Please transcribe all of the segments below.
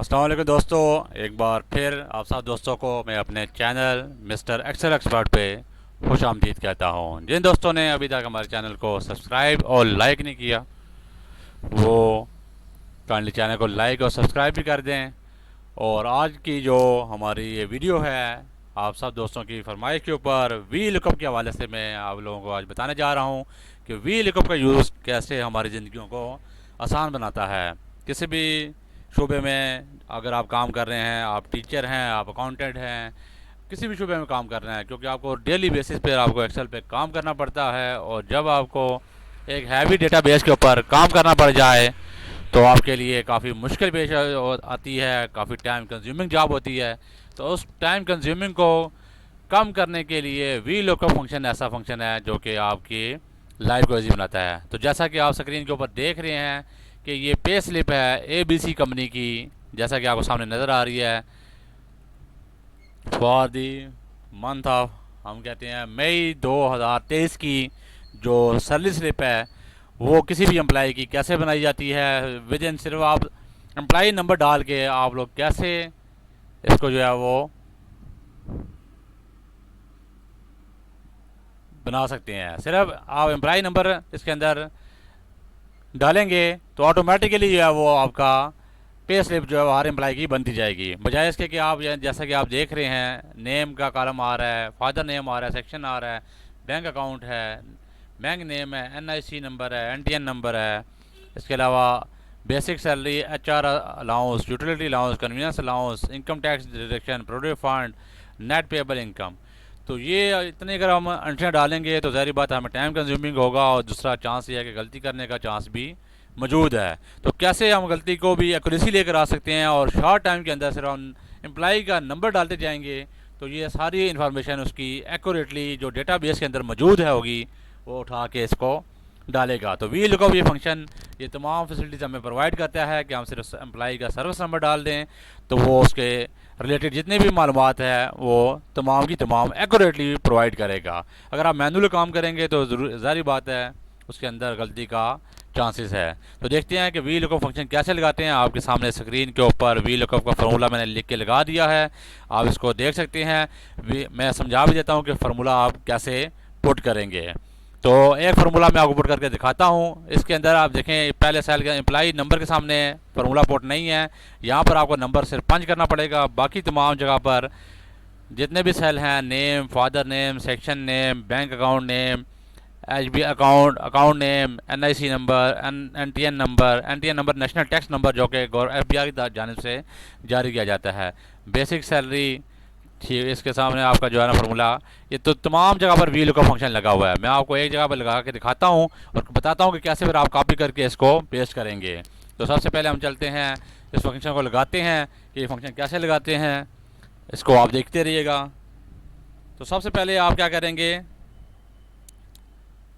अस्सलाम वालेकुम दोस्तों, एक बार फिर आप सब दोस्तों को मैं अपने चैनल मिस्टर एक्सेल एक्सपर्ट पे खुश आमदीद कहता हूँ। जिन दोस्तों ने अभी तक हमारे चैनल को सब्सक्राइब और लाइक नहीं किया वो काइंडली चैनल को लाइक और सब्सक्राइब भी कर दें। और आज की जो हमारी ये वीडियो है आप सब दोस्तों की फरमाइश के ऊपर वी लुकअप के हवाले से मैं आप लोगों को आज बताने जा रहा हूँ कि वी लुकअप का यूज़ कैसे हमारी ज़िंदगियों को आसान बनाता है। किसी भी शोबे में अगर आप काम कर रहे हैं, आप टीचर हैं, आप अकाउंटेंट हैं, किसी भी शोबे में काम कर रहे हैं, क्योंकि आपको डेली बेसिस पे आपको एक्सेल पे काम करना पड़ता है। और जब आपको एक हैवी डेटाबेस के ऊपर काम करना पड़ जाए तो आपके लिए काफ़ी मुश्किल पेश आती है, काफ़ी टाइम कंज्यूमिंग जॉब होती है। तो उस टाइम कंज्यूमिंग को कम करने के लिए वी लुकअप फंक्शन ऐसा फंक्शन है जो कि आपकी लाइफ को ईजी बनाता है। तो जैसा कि आप स्क्रीन के ऊपर देख रहे हैं कि ये पे स्लिप है ABC कंपनी की, जैसा कि आपको सामने नज़र आ रही है, फॉर दी मंथ ऑफ हम कहते हैं मई 2023 की जो सैलरी स्लिप है वो किसी भी एम्प्लॉय की कैसे बनाई जाती है। विद इन सिर्फ आप एम्प्लॉय नंबर डाल के आप लोग कैसे इसको जो है वो बना सकते हैं। सिर्फ आप एम्प्लॉय नंबर इसके अंदर डालेंगे तो ऑटोमेटिकली जो है वो आपका पे स्लिप जो है वो हर एम्प्लॉय की बनती जाएगी। बजाय इसके कि आप जैसा कि आप देख रहे हैं नेम का कॉलम आ रहा है, फादर नेम आ रहा है, सेक्शन आ रहा है, बैंक अकाउंट है, बैंक नेम है, NIC नंबर है, NTN नंबर है, इसके अलावा basic salary, HR allowance, utility allowance, convenience allowance, income tax deduction, provident fund, net payable income. तो ये इतने अगर हम एंट्रियाँ डालेंगे तो ज़ाहिर बात है हमें टाइम कंज्यूमिंग होगा और दूसरा चांस ये है कि गलती करने का चांस भी मौजूद है। तो कैसे हम गलती को भी एक्यूरेसी लेकर आ सकते हैं और शॉर्ट टाइम के अंदर सिर्फ हम एम्प्लॉय का नंबर डालते जाएंगे तो ये सारी इन्फॉर्मेशन उसकी एक्यूरेटली जो डेटाबेस के अंदर मौजूद है होगी वो उठा के इसको डालेगा। तो वी लुकअप ये फंक्शन ये तमाम फैसिलिटीज़ हमें प्रोवाइड करता है कि हम सिर्फ एम्प्लॉय का सर्विस नंबर डाल दें तो वो उसके रिलेटेड जितने भी मालूमात है वो तमाम की तमाम एक्यूरेटली प्रोवाइड करेगा। अगर आप मैनुअल काम करेंगे तो ज़ाहिर बात है उसके अंदर गलती का चांसेस है। तो देखते हैं कि वी लुकअप फंक्शन कैसे लगाते हैं। आपके सामने स्क्रीन के ऊपर वी लुकअप का फार्मूला मैंने लिख के लगा दिया है, आप इसको देख सकते हैं। मैं समझा भी देता हूँ कि फार्मूला आप कैसे पुट करेंगे। तो एक फार्मूला मैं आपको पुट करके दिखाता हूँ। इसके अंदर आप देखें पहले सेल के एम्प्लॉय नंबर के सामने फार्मूला पुट नहीं है, यहाँ पर आपको नंबर सिर्फ पंच करना पड़ेगा। बाकी तमाम जगह पर जितने भी सेल हैं name, father name, section name, bank account name, HB account, account name, NIC number, NTN number national tax number जो कि FBI की जानिब से जारी किया जाता है, बेसिक सैलरी, ठीक। इसके सामने आपका जो है ना फार्मूला ये तो तमाम जगह पर वी लुकअप फंक्शन लगा हुआ है। मैं आपको एक जगह पर लगा के दिखाता हूँ और बताता हूँ कि कैसे फिर आप कॉपी करके इसको पेस्ट करेंगे। तो सबसे पहले हम चलते हैं इस फंक्शन को लगाते हैं कि ये फंक्शन कैसे लगाते हैं, इसको आप देखते रहिएगा। तो सबसे पहले आप क्या करेंगे,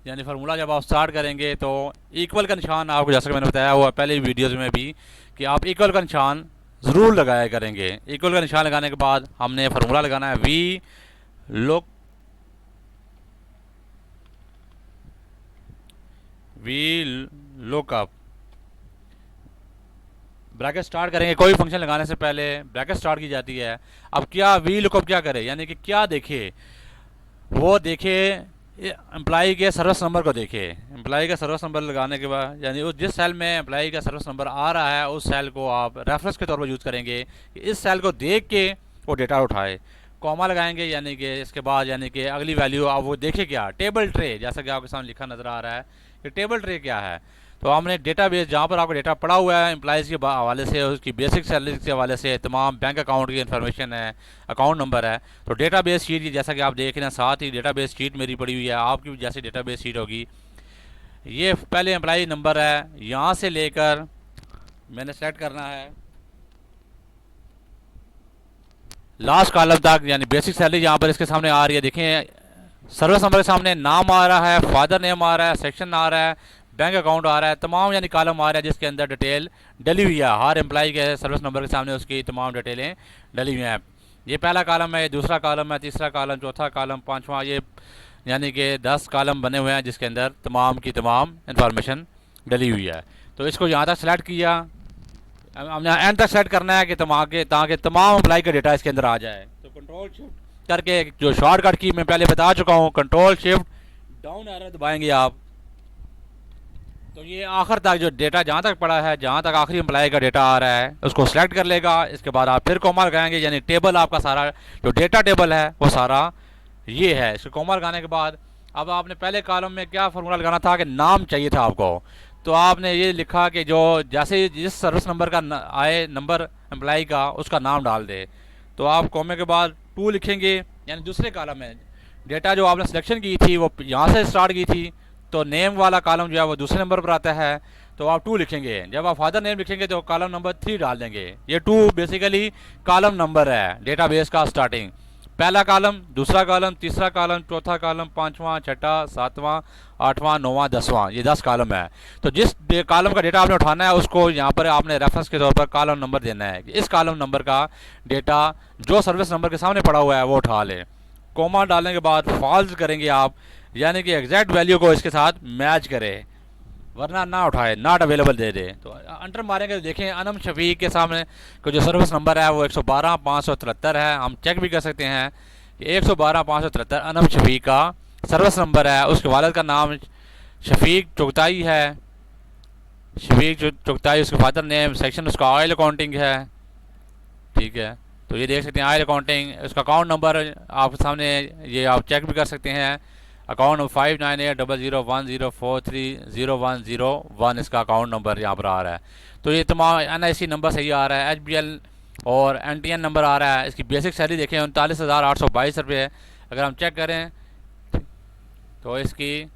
यानी फार्मूला जब आप स्टार्ट करेंगे तो इक्वल का निशान आपको जैसा कि मैंने बताया हुआ पहले वीडियोज़ में भी कि आप इक्वल का निशान ज़रूर लगाया करेंगे। इक्वल का निशान लगाने के बाद हमने फार्मूला लगाना है वी लुकअप। ब्रैकेट स्टार्ट करेंगे, कोई फंक्शन लगाने से पहले ब्रैकेट स्टार्ट की जाती है। अब क्या वी लुकअप क्या करे, यानी कि क्या देखे, वो देखे एम्प्लॉय के सर्विस नंबर को देखे। एम्प्लॉय का सर्विस नंबर लगाने के बाद यानी उस जिस सेल में एम्प्लॉय का सर्विस नंबर आ रहा है उस सेल को आप रेफरेंस के तौर पर यूज़ करेंगे कि इस सेल को देख के वो डेटा उठाए। कॉमा लगाएंगे यानी कि इसके बाद यानी कि अगली वैल्यू आप वो देखे क्या, टेबल ट्रे, जैसा कि आपके सामने लिखा नज़र आ रहा है कि टेबल ट्रे क्या है। तो हमने डेटाबेस जहाँ पर आपका डेटा पड़ा हुआ है एम्प्लॉयज़ के हवाले से, उसकी बेसिक सैलरी के हवाले से, तमाम बैंक अकाउंट की इन्फॉर्मेशन है, अकाउंट नंबर है। तो डेटाबेस शीट जैसा कि आप देख रहे हैं, साथ ही डेटाबेस शीट मेरी पड़ी हुई है, आपकी भी जैसे डेटाबेस शीट होगी। ये पहले एम्प्लॉय नंबर है, यहाँ से लेकर मैंने सेलेक्ट करना है लास्ट कॉलम तक, यानी बेसिक सैलरी यहाँ पर इसके सामने आ रही है। देखें सर्विस नंबर के सामने नाम आ रहा है, फादर नेम आ रहा है, सेक्शन आ रहा है, बैंक अकाउंट आ रहा है, तमाम यानी कॉलम आ रहा है जिसके अंदर डिटेल डली हुई है। हर एम्प्लॉय के सर्विस नंबर के सामने उसकी तमाम डिटेलें डली हुई हैं। ये पहला कॉलम है, दूसरा कॉलम है, तीसरा कॉलम, चौथा कॉलम, पाँचवा, ये यानी कि 10 कॉलम बने हुए हैं जिसके अंदर तमाम की तमाम इंफॉर्मेशन डली हुई है। तो इसको यहाँ तक सेलेक्ट किया, हमने एंड तक सेट करना है कि ताकि तमाम अप्लाई का डेटा इसके अंदर आ जाए। तो कंट्रोल शिफ्ट करके जो शॉर्टकट की मैं पहले बता चुका हूँ, कंट्रोल शिफ्ट डाउन एरो दबाएंगे आप, तो ये आखिर तक जो डेटा जहाँ तक पड़ा है, जहाँ तक आखिरी एम्प्लॉय का डेटा आ रहा है उसको सिलेक्ट कर लेगा। इसके बाद आप फिर कॉमा लगाएंगे, यानी टेबल आपका सारा जो डेटा टेबल है वो सारा ये है। इसको कॉमा लगाने के बाद अब आपने पहले कॉलम में क्या फार्मूला लगाना था कि नाम चाहिए था आपको, तो आपने ये लिखा कि जो जैसे जिस सर्विस नंबर का आए नंबर एम्प्लॉय का, उसका नाम डाल दे। तो आप कॉमे के बाद 2 लिखेंगे, यानी दूसरे कॉलम में डेटा जो आपने सिलेक्शन की थी वो यहाँ से स्टार्ट की थी, तो नेम वाला कॉलम जो है वो दूसरे नंबर पर आता है, तो आप 2 लिखेंगे। जब आप फादर नेम लिखेंगे तो कॉलम नंबर 3 डाल देंगे। ये 2 बेसिकली कॉलम नंबर है डेटाबेस का स्टार्टिंग, पहला कॉलम, दूसरा कॉलम, तीसरा कॉलम, चौथा कॉलम, पांचवा, छठा, सातवां, आठवां, नौवां, 10वां, ये 10 कॉलम है। तो जिस कॉलम का डेटा आपने उठाना है उसको यहाँ पर आपने रेफरेंस के तौर पर कॉलम नंबर देना है। इस कॉलम नंबर का डेटा जो सर्विस नंबर के सामने पड़ा हुआ है वो उठा ले। कोमा डालने के बाद फॉल्स करेंगे आप, यानी कि एग्जैक्ट वैल्यू को इसके साथ मैच करे, वरना ना उठाए, नॉट अवेलेबल दे दे। तो अंटर मारेंगे तो देखें अनम शफीक के सामने को जो सर्विस नंबर है वो 112,573 है। हम चेक भी कर सकते हैं कि 112,573 अनम शफीक का सर्विस नंबर है। उसके वालिद का नाम शफीक चुगताई है, शफीक चुगताई उसके फादर नेम, सेक्शन उसका ऑयल अकाउंटिंग है, ठीक है। तो ये देख सकते हैं ऑयल अकाउंटिंग, उसका अकाउंट नंबर आपके सामने ये आप चेक भी कर सकते हैं। अकाउंट 598004300101 इसका अकाउंट नंबर यहाँ पर आ रहा है। तो ये तमाम NIC नंबर सही आ रहा है, HBL और NTN नंबर आ रहा है। इसकी बेसिक सैलरी देखें 39,822 रुपये। अगर हम चेक करें तो इसकी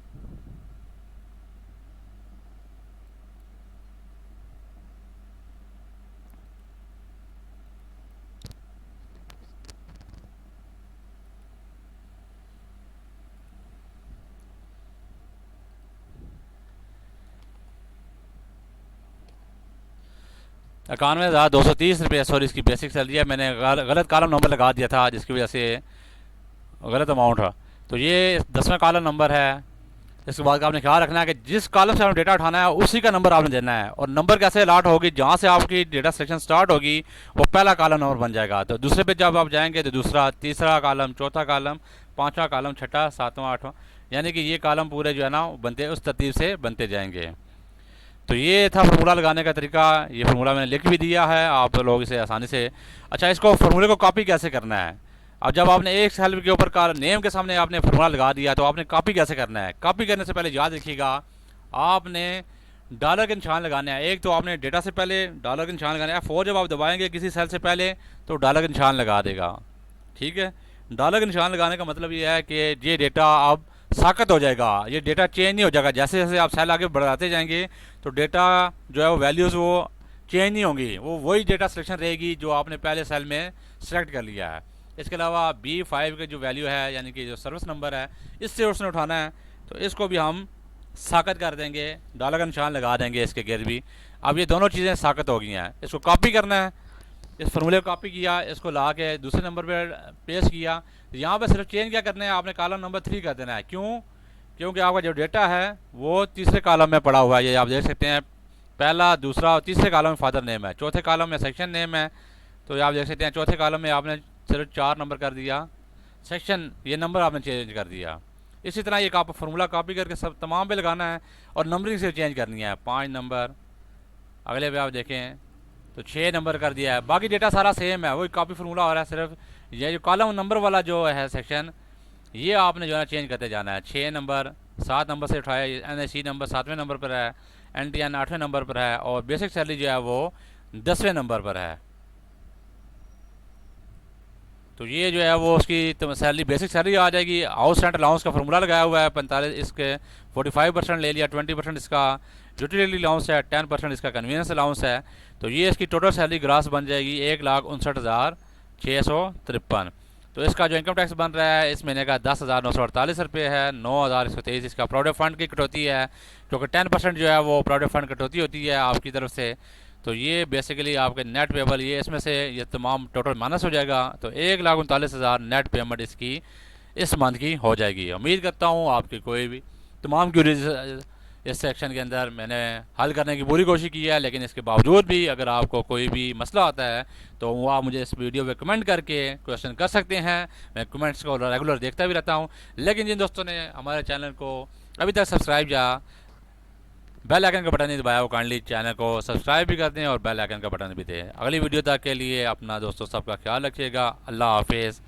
₹91,230 सॉरी इसकी बेसिक सैलरी है। मैंने गलत कॉलम नंबर लगा दिया था जिसकी वजह से गलत अमाउंट है। तो ये 10वां कॉलम नंबर है। इसके बाद आपने ख्याल रखना है कि जिस कॉलम से आपने डेटा उठाना है उसी का नंबर आपने देना है, और नंबर कैसे अलाट होगी, जहाँ से आपकी डेटा सिलेक्शन स्टार्ट होगी वो पहला कॉलम नंबर बन जाएगा। तो दूसरे पे जब आप जाएंगे तो दूसरा, तीसरा कॉलम, चौथा कॉलम, पाँचवा कॉलम, छठा, सातवां, आठवां, यानी कि ये कॉलम पूरे जो है ना बनते उस तरतीब से बनते जाएंगे। तो ये था फार्मूला लगाने का तरीका। ये फार्मूला मैंने लिख भी दिया है, आप लोग इसे आसानी से। अच्छा, इसको फार्मूले को कॉपी कैसे करना है? अब जब आपने एक सेल के ऊपर का नेम के सामने आपने फार्मूला लगा दिया तो आपने कॉपी कैसे करना है? कॉपी करने से पहले याद रखिएगा आपने डॉलर के निशान लगाने हैं। एक तो आपने डेटा से पहले डॉलर के निशान लगाने हैं। F4 जब आप दबाएंगे किसी सेल से पहले तो डॉलर के निशान लगा देगा, ठीक है। डॉलर के निशान लगाने का मतलब ये है कि ये डेटा अब साकत हो जाएगा, ये डेटा चेंज नहीं हो जाएगा। जैसे जैसे आप सेल आगे बढ़ाते जाएंगे तो डेटा जो है वो वैल्यूज़ वो चेंज नहीं होंगी, वो वही डेटा सिलेक्शन रहेगी जो आपने पहले सेल में सेलेक्ट कर लिया है। इसके अलावा B5 की जो वैल्यू है, यानी कि जो सर्विस नंबर है, इससे उसने उठाना है, तो इसको भी हम साकत कर देंगे, डॉलर का निशान लगा देंगे इसके गिर्द भी। अब ये दोनों चीज़ें साकत हो गई हैं। इसको कॉपी करना है, इस फार्मूले को कॉपी किया, इसको ला के दूसरे नंबर पर पेश किया। यहाँ पर सिर्फ चेंज क्या करना है, आपने कॉलम नंबर 3 कर देना है। क्यों? क्योंकि आपका जो डेटा है वो तीसरे कॉलम में पड़ा हुआ है। ये आप देख सकते हैं, पहला, दूसरा और तीसरे कॉलम में फादर नेम है, चौथे कॉलम में सेक्शन नेम है। तो ये आप देख सकते हैं चौथे कॉलम में आपने सिर्फ 4 नंबर कर दिया, सेक्शन ये नंबर आपने चेंज कर दिया। इसी तरह एक आप फार्मूला कॉपी करके सब तमाम पे लगाना है और नंबरिंग से चेंज करनी है। 5 नंबर, अगले पे आप देखें तो 6 नंबर कर दिया है। बाकी डेटा सारा सेम है, वही कॉपी फार्मूला हो रहा है। सिर्फ ये जो कॉलम नंबर वाला जो है सेक्शन, ये आपने जो है चेंज करते जाना है। 6 नंबर 7 नंबर से उठाया, NIC नंबर 7वें नंबर पर है, NTN 8वें नंबर पर है, और बेसिक सैलरी जो है वो 10वें नंबर पर है। तो ये जो है वो उसकी सैलरी, बेसिक सैलरी आ जाएगी। हाउस रेंट अलाउंस का फार्मूला लगाया हुआ है 45, इसके 45% ले लिया, 20% इसका यूटिलिटी अलाउंस है, 10% इसका कन्वीनियंस अलाउंस है। तो ये इसकी टोटल सैलरी ग्रास बन जाएगी 1,59,653। तो इसका जो इनकम टैक्स बन रहा है इस महीने का 10,948 रुपये है। 9,123 इसका प्रोविडेंट फंड की कटौती है, क्योंकि 10% जो है वो प्रोविडेंट फंड कटौती होती है आपकी तरफ से। तो ये बेसिकली आपके नेट पेबल, ये इसमें से ये तमाम टोटल माइनस हो जाएगा। तो 1,39,000 नेट पेमेंट इसकी इस मंथ की हो जाएगी। उम्मीद करता हूँ आपकी कोई भी तमाम क्यूरीज इस सेक्शन के अंदर मैंने हल करने की पूरी कोशिश की है, लेकिन इसके बावजूद भी अगर आपको कोई भी मसला आता है तो वो आप मुझे इस वीडियो पे कमेंट करके क्वेश्चन कर सकते हैं। मैं कमेंट्स को रेगुलर देखता भी रहता हूँ। लेकिन जिन दोस्तों ने हमारे चैनल को अभी तक सब्सक्राइब या बेल आइकन का बटन नहीं दबाया, वो काइंडली चैनल को सब्सक्राइब भी कर दें और बेल आइकन का बटन भी दें। अगली वीडियो तक के लिए अपना दोस्तों सबका ख्याल रखिएगा। अल्लाह हाफिज़।